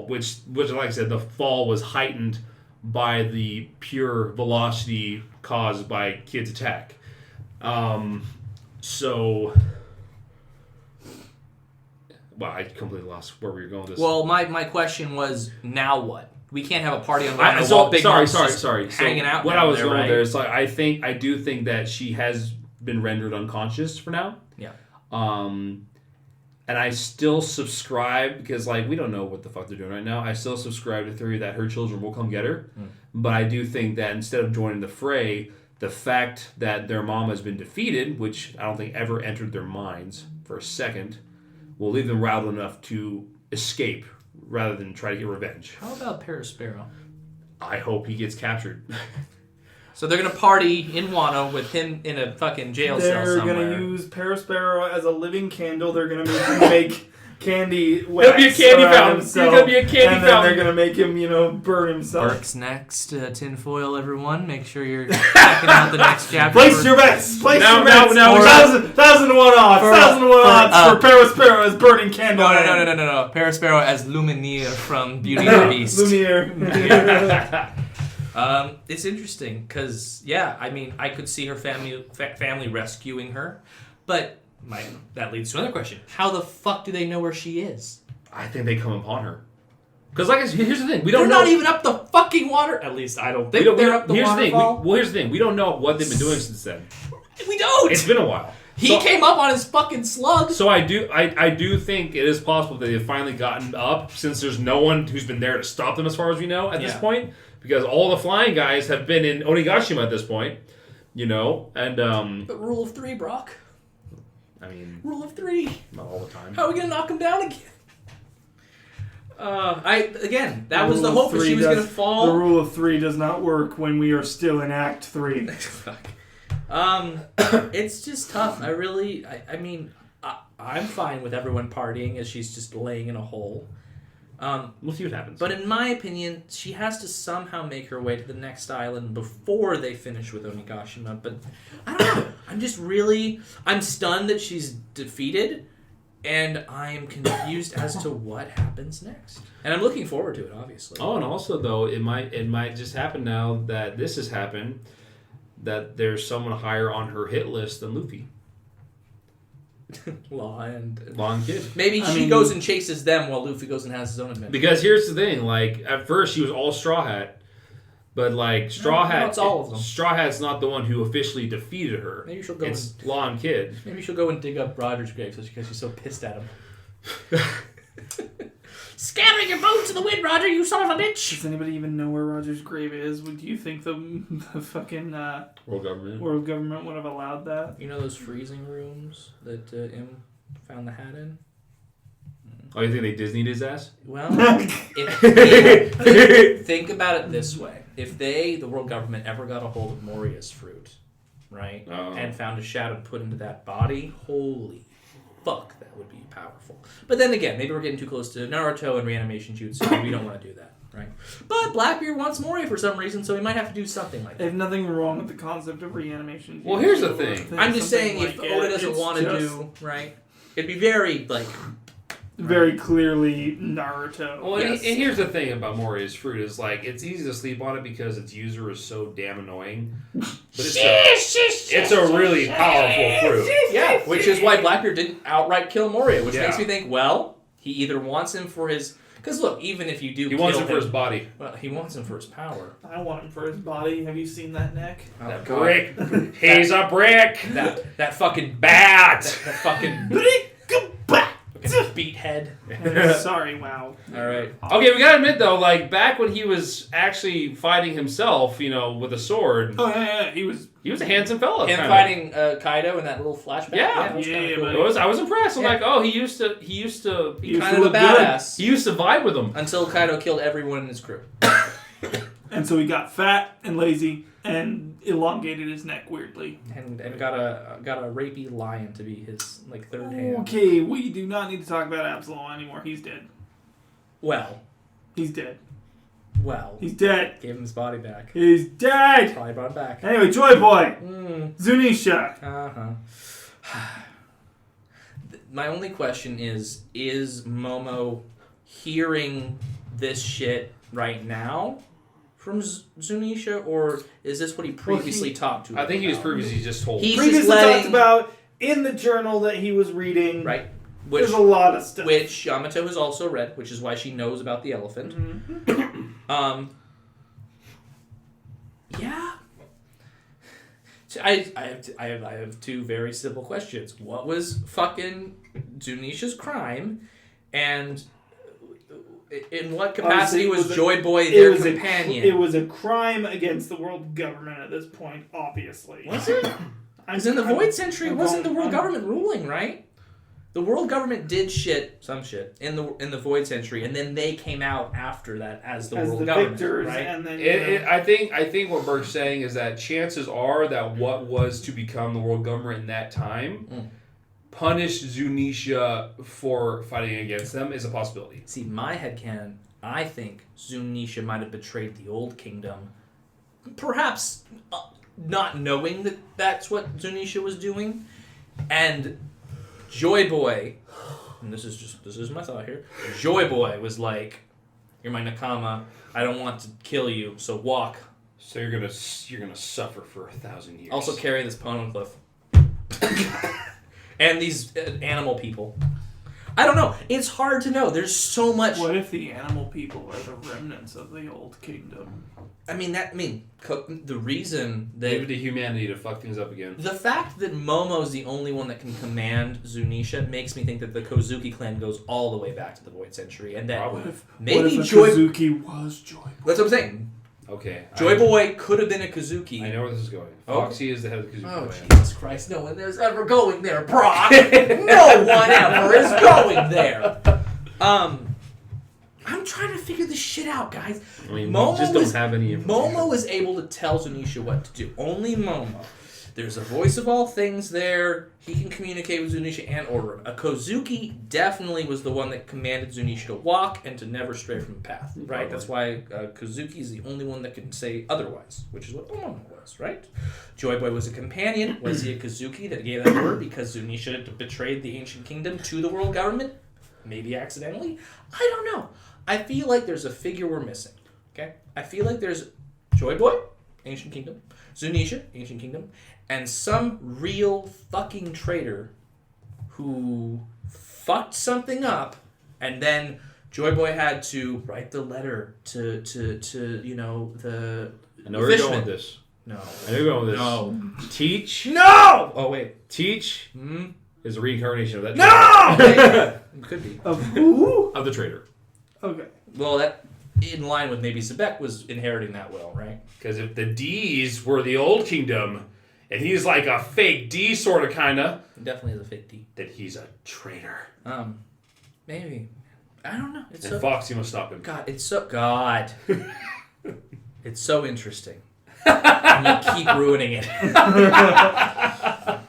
which like I said, the fall was heightened by the pure velocity caused by Kid's attack. Well, I completely lost where we were going with this. Well, my question was, now what? We can't have a party on Wano while Big Mom's just hanging out. What I was there, going right? there is, like, I do think that she has been rendered unconscious for now. Yeah. And I still subscribe, because, like, we don't know what the fuck they're doing right now. I still subscribe to the theory that her children will come get her. But I do think that instead of joining the fray, the fact that their mom has been defeated, which I don't think ever entered their minds for a second, will leave them rattled enough to escape rather than try to get revenge. How about Parasparrow? I hope he gets captured. So they're going to party in Wano with him in a fucking jail cell somewhere. They're going to use Parasparrow as a living candle. They're going to make him make candy wax. He'll be a candy fountain. He's going to be a candy fountain. And then they're going to make him, burn himself. Burke's next. Tinfoil, everyone. Make sure you're checking out the next chapter. Place your bets. Place your bets. Now, 1,001 odds. 1,001 odds for Parasparrow as burning candle. No. Parasparrow as Lumineer from Beauty and the Beast. Lumiere. It's interesting because, I mean, I could see her family rescuing her, but that leads to another question. How the fuck do they know where she is? I think they come upon her. Because, like I said, here's the thing. They're not even up the fucking water. At least I don't think they're up the waterfall. Here's the thing. We don't know what they've been doing since then. We don't. It's been a while. He came up on his fucking slug. So I do think it is possible that they've finally gotten up, since there's no one who's been there to stop them as far as we know at this point. Because all the flying guys have been in Onigashima at this point. And... But rule of 3, Brock. I mean... Rule of 3. Not all the time. How are we going to knock him down again? That was the hope that she was going to fall. The rule of 3 does not work when we are still in Act 3. Fuck. It's just tough. I'm fine with everyone partying as she's just laying in a hole. We'll see what happens. But in my opinion, she has to somehow make her way to the next island before they finish with Onigashima. But I don't know. I'm stunned that she's defeated, and I'm confused as to what happens next. And I'm looking forward to it, obviously. Oh, and also, though, it might just happen now that this has happened, that there's someone higher on her hit list than Luffy. Law and Kid. Maybe she goes and chases them while Luffy goes and has his own adventure. Because here's the thing, like, at first she was all Straw Hat, but, like, Straw Hat's not the one who officially defeated her. Maybe she'll go. It's Law and Kid. Maybe she'll go and dig up Roger's grave because she's so pissed at him. Scattering your bones in the wind, Roger, you son of a bitch! Does anybody even know where Roger's grave is? Do you think the fucking world government would have allowed that? You know those freezing rooms that Im found the hat in? Oh, you think they Disney'd his ass? Well, think about it this way. If the world government, ever got a hold of Moria's fruit, right, and found a shadow put into that body, holy fuck, that would be powerful. But then again, maybe we're getting too close to Naruto and reanimation jutsu. We don't want to do that, right? But Blackbeard wants Moria for some reason, so we might have to do something like that. There's nothing wrong with the concept of reanimation jutsu. Well, here's the thing. I'm just saying, if Oda doesn't want to do, right, it'd be very, like, very clearly Naruto. Well, and here's the thing about Moria's fruit is like it's easy to sleep on it because its user is so damn annoying. But it's a really powerful fruit. Yeah, which is why Blackbeard didn't outright kill Moria, which makes me think, well, he either wants him for his... Because look, even if you do, he wants him for his body. Well, he wants him for his power. I want him for his body. Have you seen that neck? That brick. He's a brick. That fucking bat. That fucking beat head. Sorry, wow. All right. Okay, we gotta admit though, like back when he was actually fighting himself, with a sword. Oh yeah, he was a handsome fella. Him fighting Kaido in that little flashback. Yeah, cool. I was impressed. I'm like, oh, he used to be kind of a badass. He used to vibe with him until Kaido killed everyone in his crew. And so he got fat and lazy and elongated his neck weirdly. And got a rapey lion to be his third hand. Okay, we do not need to talk about Absalom anymore. He's dead. Well. He's dead. Well. He's dead. Gave him his body back. He's dead. Probably brought him back. Anyway, Joy Boy. Zunisha. My only question is Momo hearing this shit right now from Zunisha, or is this what he previously talked to her I think he was previously just told. He previously talked about in the journal that he was reading. Right. There's a lot of stuff. Which Yamato has also read, which is why she knows about the elephant. Mm-hmm. Yeah. So I have two very simple questions. What was fucking Zunisha's crime, and in what capacity was Joy Boy their companion? It was a crime against the world government at this point, obviously. Was it? Because in the Void Century, wasn't the world government ruling, right? The world government did some shit in the Void Century, and then they came out after that as the world government, victors, right? And then, I think what Burke's saying is that chances are that what was to become the world government in that time punished Zunisha for fighting against them is a possibility. See, my headcanon, I think Zunisha might have betrayed the Old Kingdom, perhaps not knowing that that's what Zunisha was doing, and Joy Boy, and this is my thought here. Joy Boy was like, "You're my Nakama. I don't want to kill you, so walk." So you're gonna suffer for 1,000 years. Also carry this poneglyph. And these animal people. I don't know. It's hard to know. There's so much. What if the animal people are the remnants of the Old Kingdom? The reason that... Leave it to humanity to fuck things up again. The fact that Momo's the only one that can command Zunisha makes me think that the Kozuki clan goes all the way back to the Void Century. And that maybe Kozuki was Joy Boy? That's what I'm saying. Okay. Joy Boy could have been a Kazuki. I know where this is going. Foxy is the head of the Kazuki clan. Jesus Christ. No one is ever going there, Brock. No one ever is going there. I'm trying to figure this shit out, guys. Momo just don't have any information. Momo is able to tell Zunisha what to do. Only Momo. There's a voice of all things there. He can communicate with Zunisha and order him. A Kozuki definitely was the one that commanded Zunisha to walk and to never stray from the path, right? Probably. That's why Kozuki is the only one that can say otherwise, which is what Momo was, right? Joy Boy was a companion. Was he a Kozuki that gave that word because Zunisha betrayed the ancient kingdom to the world government? Maybe accidentally? I don't know. I feel like there's a figure we're missing, okay? I feel like there's Joy Boy, ancient kingdom, Zunisha, ancient kingdom, and some real fucking traitor who fucked something up, and then Joy Boy had to write the letter to the I know where you're going with this. No. I know you're going with this. No. Teach. No! Oh, wait. Teach is a reincarnation of that traitor. No! It could be. Of who? Of the traitor. Okay. Well, that in line with maybe Sebek was inheriting that will, right? Because if the D's were the Old Kingdom, and he's like a fake D sort of kind of... He definitely is a fake D. Then he's a traitor. Maybe. I don't know. And Foxy must stop him. God, it's so interesting. And you keep ruining it.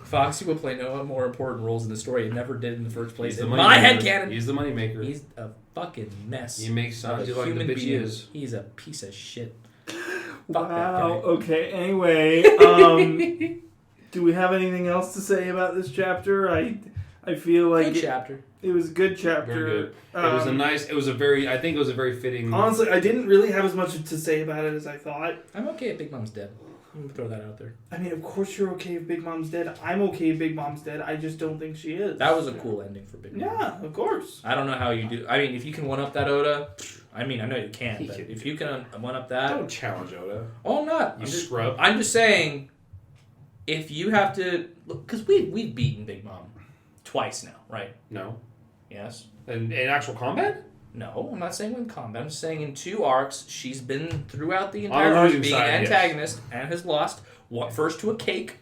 Foxy will play no more important roles in the story. It never did in the first place. In my headcanon, he's the moneymaker. He's a fucking mess. He makes sound like the bitch he is. He's a piece of shit. Wow. Okay. Anyway, do we have anything else to say about this chapter? I I feel like good chapter. It was a good chapter. Very good. I think it was a very fitting. Honestly, I didn't really have as much to say about it as I thought. I'm okay if Big Mom's dead. I'm gonna throw that out there. I mean, of course you're okay if Big Mom's dead. I'm okay if Big Mom's dead. I just don't think she is. That was a cool ending for Big Mom. Yeah, of course. I don't know how you do. I mean, if you can one up that Oda, I mean, I know you can, but if you can one up that, Don't challenge Oda. Oh, I'm not. You scrub. I'm just saying, if you have to, because we've beaten Big Mom twice now, right? No. Yes. In actual combat? No, I'm not saying in combat. I'm just saying in 2 arcs, she's been throughout the entire arc being an antagonist and has lost. First to a cake,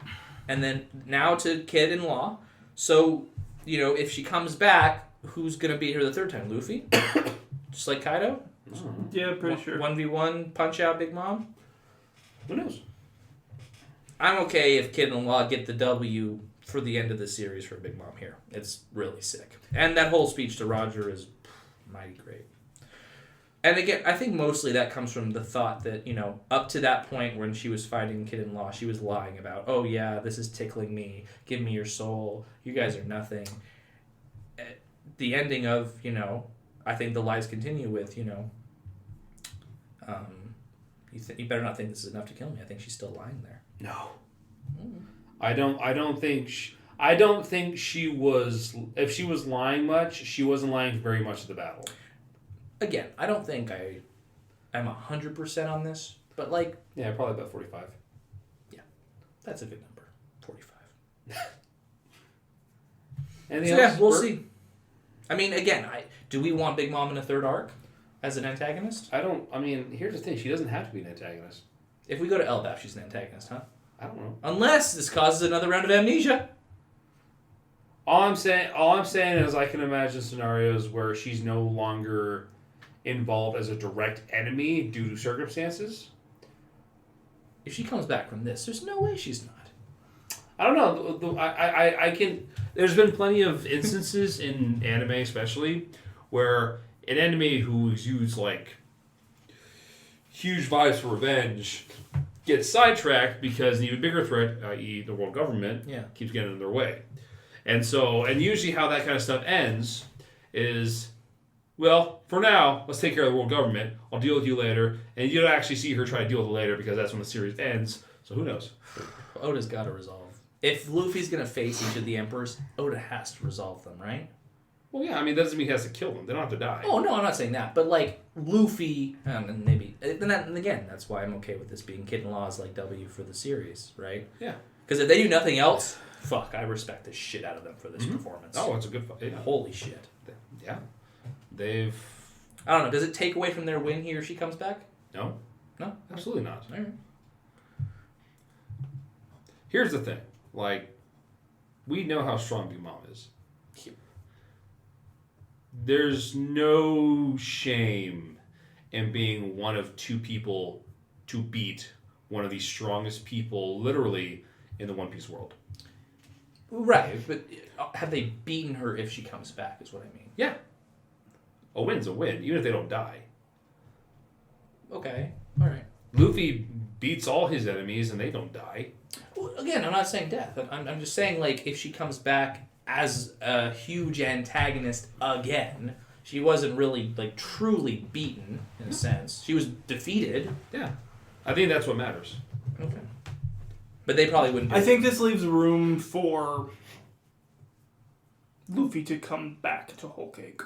and then now to kid-in-law. So, if she comes back, who's going to beat her the third time? Luffy? Just like Kaido? Yeah, pretty sure. 1v1 punch out Big Mom? Who knows? I'm okay if kid-in-law get the W for the end of the series for Big Mom here. It's really sick. And that whole speech to Roger is mighty great. And again, I think mostly that comes from the thought that, up to that point when she was fighting kid-in-law, she was lying about, oh yeah, this is tickling me, give me your soul, you guys are nothing. The ending of, I think the lies continue with, you better not think this is enough to kill me. I think she's still lying there. No. I don't think she was, if she was lying much, she wasn't lying very much of the battle. Again, I don't think I'm 100% on this, but Yeah, probably about 45. Yeah, that's a good number. 45. Anything else? Yeah, we'll see. I mean, again, do we want Big Mom in a third arc as an antagonist? Here's the thing. She doesn't have to be an antagonist. If we go to Elbaf, she's an antagonist, huh? I don't know. Unless this causes another round of amnesia. All I'm saying is I can imagine scenarios where she's no longer involved as a direct enemy due to circumstances. If she comes back from this, there's no way she's not. I don't know. I can. There's been plenty of instances in anime, especially, where an enemy who's used huge vibes for revenge gets sidetracked because an even bigger threat, i.e., the world government, keeps getting in their way. And usually how that kind of stuff ends is, well, for now, let's take care of the world government. I'll deal with you later. And you don't actually see her try to deal with it later because that's when the series ends. So who knows? Oda's got to resolve. If Luffy's going to face each of the emperors, Oda has to resolve them, right? Well, yeah, that doesn't mean he has to kill them. They don't have to die. Oh, no, I'm not saying that. But, Luffy, and maybe... And again, that's why I'm okay with this being kid-in-law's, W for the series, right? Yeah. Because if they do nothing else, fuck, I respect the shit out of them for this performance. Oh, it's a good... Yeah. Holy shit. Yeah. They've... I don't know, does it take away from their win here if she comes back? No. No? Absolutely not. All right. Here's the thing. We know how strong Big Mom is. There's no shame in being one of 2 people to beat one of the strongest people, literally, in the One Piece world. Right, but have they beaten her if she comes back, is what I mean. Yeah. A win's a win, even if they don't die. Okay, all right. Luffy beats all his enemies and they don't die. Well, again, I'm not saying death. I'm just saying, if she comes back as a huge antagonist again, she wasn't really, truly beaten, in a sense. She was defeated. Yeah. I think that's what matters. Okay. But they probably wouldn't do I think this leaves room for Luffy to come back to Whole Cake.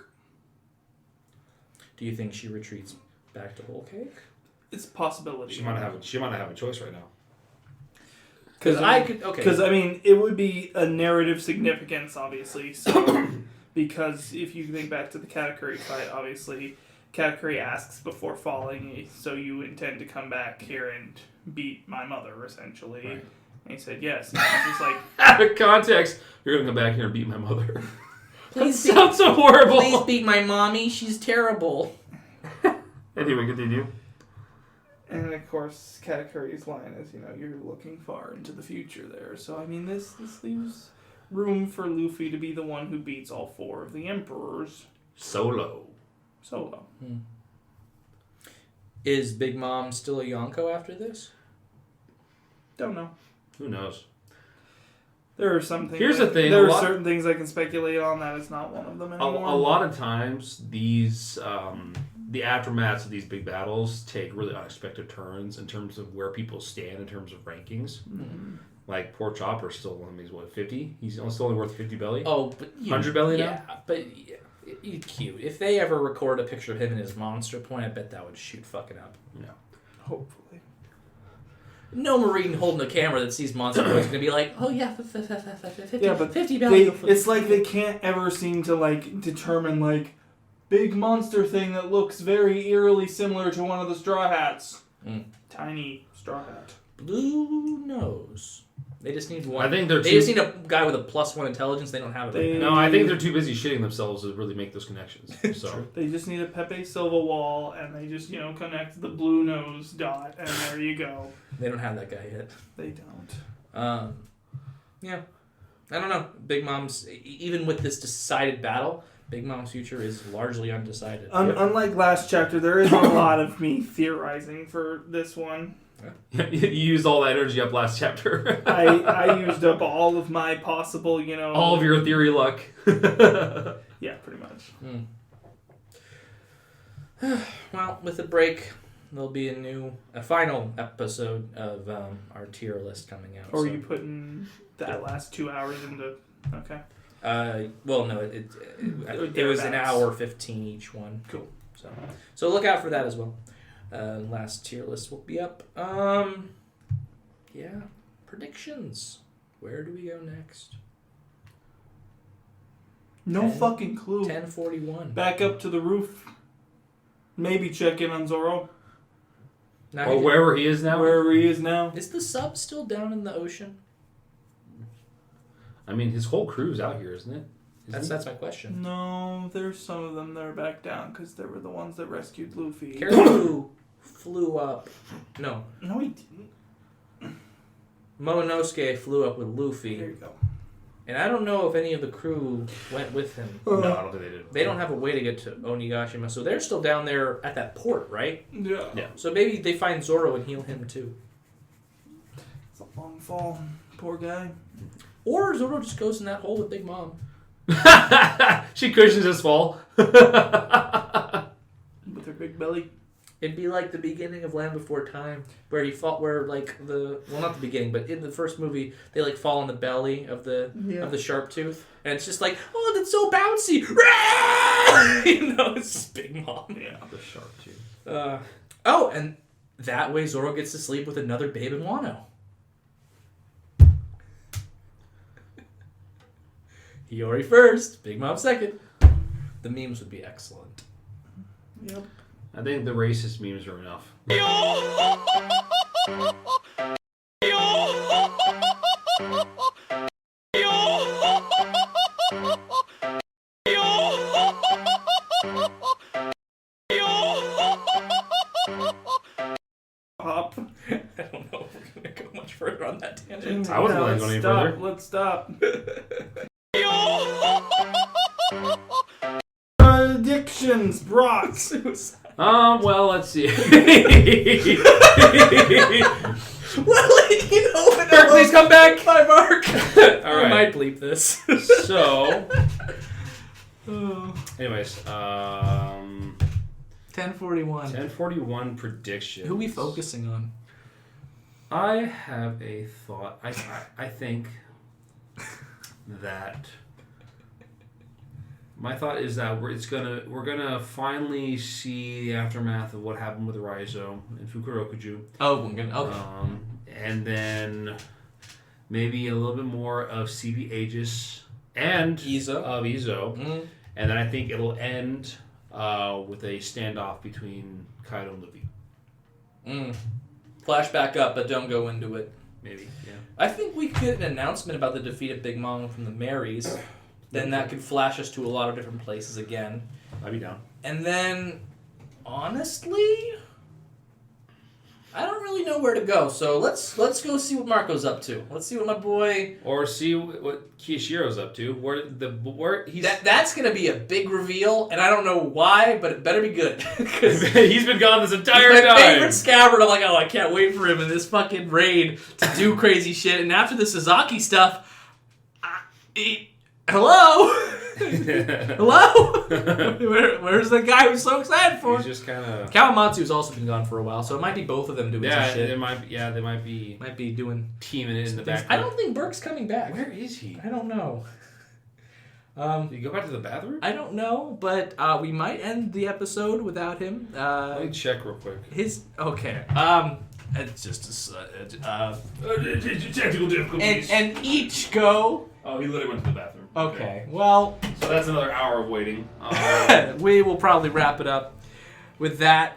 Do you think she retreats back to Whole Cake? It's a possibility. She might not have a choice right now. Because it would be a narrative significance, obviously. So, because if you think back to the Katakuri fight, obviously, Katakuri asks before falling, so you intend to come back here and beat my mother, essentially. Right. And he said yes. And I was just like, out of context, you're gonna come back here and beat my mother. Please sounds so horrible. Please beat my mommy. She's terrible. Anyway, continue. And of course, Katakuri's line is, you're looking far into the future there. So, this leaves room for Luffy to be the one who beats all 4 of the emperors. Solo. Is Big Mom still a Yonko after this? Don't know. Who knows? There are some things. Here's the thing. There are certain things I can speculate on. That is not one of them anymore. A lot of times, these the aftermaths of these big battles take really unexpected turns in terms of where people stand in terms of rankings. Mm-hmm. Like poor Chopper's still only 50. He's still only worth 50 belly. Oh, but 100 belly now. Yeah, but cute. If they ever record a picture of him in his monster point, I bet that would shoot fucking up. No. Hopefully. No Marine holding a camera that sees Monster Boy is going to be like, oh yeah, 50, yeah, but 50 belly. It's like they can't ever seem to like determine like big monster thing that looks very eerily similar to one of the Straw Hats. Tiny Straw Hat. Blue nose. They just need one. I think they just need a guy with a +1 intelligence. They don't have it right now. No, I think they're too busy shitting themselves to really make those connections. So They just need a Pepe Silva wall, and they just connect the blue nose dot, and there you go. They don't have that guy yet. They don't. Yeah. I don't know. Big Mom's, even with this decided battle, Big Mom's future is largely undecided. Unlike last chapter, there isn't a lot of me theorizing for this one. you used all that energy up last chapter. I used up all of my possible, all of your theory luck. Yeah, pretty much. Well, with a break, there'll be a final episode of our tier list coming out. Or are you putting that last 2 hours into... Okay. Well, no, it was an hour 15 each one. Cool. So look out for that as well. Last tier list will be up. Yeah. Predictions. Where do we go next? No fucking clue. 1041. Back up to the roof. Maybe check in on Zoro. Or wherever he is now. Wherever he is now. Is the sub still down in the ocean? I mean, his whole crew's out here, isn't it? That's my question. No, there's some of them that are back down because they were the ones that rescued Luffy. Caribou flew up. No, he didn't. Momonosuke flew up with Luffy. There you go. And I don't know if any of the crew went with him. No, I don't think they did. They don't have a way to get to Onigashima, so they're still down there at that port, right? Yeah. So maybe they find Zoro and heal him too. It's a long fall. Poor guy. Or Zoro just goes in that hole with Big Mom. She cushions his fall. With her big belly. It'd be like the beginning of Land Before Time, where not the beginning, but in the first movie, they like fall in the belly of the sharp tooth, and it's just like, oh, that's so bouncy. It's just Big Mom. Yeah, the sharp tooth. And that way Zoro gets to sleep with another babe in Wano. Hiyori first, Big Mom second. The memes would be excellent. Yep. I think the racist memes are enough. Pop. I don't know if we're going to go much further on that tangent. I wasn't going any further. Let's stop. Predictions, Brock. Well, let's see. Burke, please come back. Bye, Mark. All right. I might bleep this. So, anyways, 1041. 1041 predictions. Who are we focusing on? I have a thought. I think that my thought is that we're gonna finally see the aftermath of what happened with Raizo and Fukurokuju. Oh, okay. And then maybe a little bit more of CB Aegis and Izo. Mm. And then I think it'll end with a standoff between Kaido and Luffy. Flashback up, but don't go into it. Maybe, yeah. I think we could get an announcement about the defeat of Big Mom from the Marys. Then that could flash us to a lot of different places again. I'd be down. And then, honestly, I don't really know where to go. So let's go see what Marco's up to. Let's see what my boy... Or see what Kiyoshiro's up to. Where he's... That's going to be a big reveal, and I don't know why, but it better be good. He's been gone this entire my time. favorite scabbard. I'm like, oh, I can't wait for him in this fucking raid to do crazy shit. And after the Sasaki stuff, Hello? Hello? Where's the guy who's so excited for? He's just kind of... Kawamatsu's also been gone for a while, so it might be both of them doing some shit. They might be doing teaming in the back. I don't think Burke's coming back. Where is he? I don't know. Did he go back to the bathroom? I don't know, but we might end the episode without him. Let me check real quick. Okay. It's just technical difficulties. and each go. Oh, he literally went to the bathroom. Okay. Well, so that's another hour of waiting. We will probably wrap it up with that.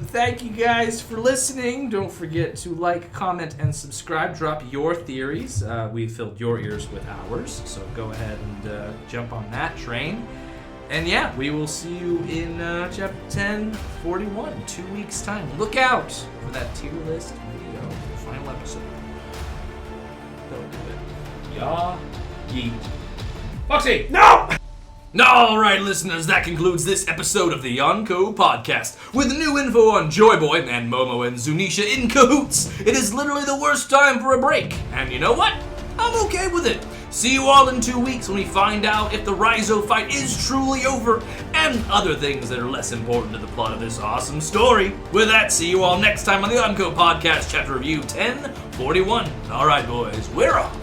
Thank you guys for listening. Don't forget to like, comment, and subscribe. Drop your theories. We filled your ears with ours, so go ahead and jump on that train. And yeah, we will see you in chapter 1041, 2 weeks' time. Look out for that tier list video, the final episode. Don't do it. Yeah. Yeet. Foxy! No! Alright, listeners, that concludes this episode of the Yonko Podcast. With new info on Joy Boy and Momo and Zunisha in cahoots, it is literally the worst time for a break. And you know what? I'm okay with it. See you all in 2 weeks when we find out if the Raizo fight is truly over, and other things that are less important to the plot of this awesome story. With that, see you all next time on the Yonko Podcast, chapter review 1041. Alright, boys, we're off.